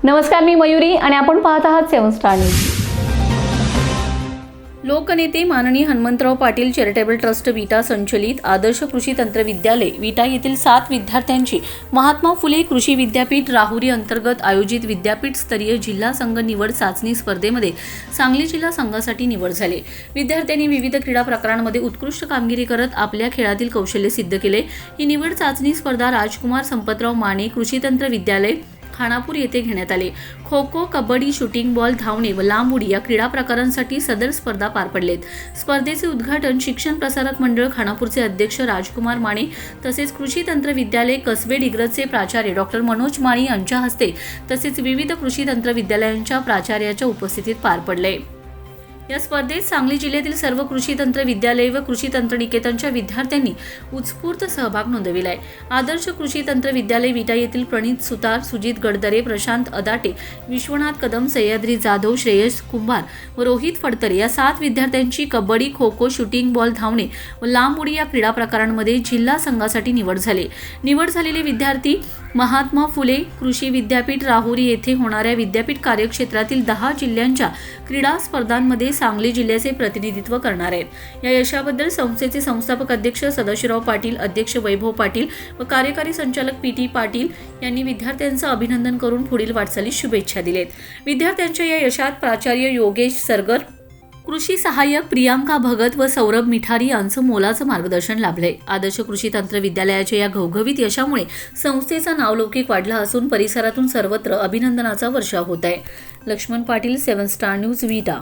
नमस्कार, मी मयुरी आणि आपण पाहत आहात 7 स्टार न्यूज. लोकनेते माननीय हनुमंतराव पाटील चॅरिटेबल ट्रस्ट विटा संचलित आदर्श कृषी तंत्र विद्यालय विटा येथील 7 विद्यार्थ्यांची महात्मा फुले कृषी विद्यापीठ राहुरी अंतर्गत आयोजित विद्यापीठ स्तरीय जिल्हा संघ निवड चाचणी स्पर्धेमध्ये सांगली जिल्हा संघासाठी निवड झाली. विद्यार्थ्यांनी विविध क्रीडा प्रकारांमध्ये उत्कृष्ट कामगिरी करत आपल्या खेळातील कौशल्य सिद्ध केले. ही निवड चाचणी स्पर्धा राजकुमार संपतराव माने कृषी तंत्र विद्यालय खानापूर येथे घेण्यात आले. खो खो, कबड्डी, शूटिंग बॉल, धावणे व लांब उडी या क्रीडा प्रकारांसाठी सदर स्पर्धा पार पडलेत. स्पर्धेचे उद्घाटन शिक्षण प्रसारक मंडळ खानापूरचे अध्यक्ष राजकुमार माने तसेच कृषी तंत्र विद्यालय कसबे डिग्रजचे प्राचार्य डॉ. मनोज माळी यांच्या हस्ते तसेच विविध कृषी तंत्र विद्यालयांच्या प्राचार्याच्या उपस्थितीत पार पडले. या स्पर्धेत सांगली जिल्ह्यातील सर्व कृषी तंत्र विद्यालय व कृषी तंत्र निकेतनच्या विद्यार्थ्यांनी उत्स्फूर्त सहभाग नोंदविलाय. आदर्श कृषी तंत्र विद्यालय विटा येथील प्रणित सुतार, सुजित गडदरे, प्रशांत अदाटे, विश्वनाथ कदम, सह्याद्री जाधव, श्रेयस कुंभार व रोहित फडतरे या 7 विद्यार्थ्यांची कबड्डी, खो खो, शूटिंग बॉल, धावणे व लांब उडी या क्रीडा प्रकारांमध्ये जिल्हा संघासाठी निवड झाली. निवड झालेले विद्यार्थी महात्मा फुले कृषी विद्यापीठ राहुरी येथे होणाऱ्या विद्यापीठ कार्यक्षेत्रातील 10 जिल्ह्यांच्या क्रीडा स्पर्धांमध्ये सांगली जिल्ह्याचे प्रतिनिधित्व करणार आहेत. या यशाबद्दल संस्थेचे संस्थापक अध्यक्ष सदाशिवराव पाटील, अध्यक्ष वैभव पाटील व कार्यकारी संचालक पी.टी. पाटील यांनी विद्यार्थ्यांचं अभिनंदन करून पुढील वाटचालीस शुभेच्छा दिलेत. विद्यार्थ्यांच्या या यशात प्राचार्य योगेश सरगर, कृषी सहाय्यक प्रियांका भगत व सौरभ मिठारी यांचं मोलाचं मार्गदर्शन लाभलंय. आदर्श कृषी तंत्र विद्यालयाच्या या घवघवीत यशामुळे संस्थेचा नावलौकिक वाढला असून परिसरातून सर्वत्र अभिनंदनाचा वर्षाव होत आहे. लक्ष्मण पाटील, 7 स्टार न्यूज, विटा.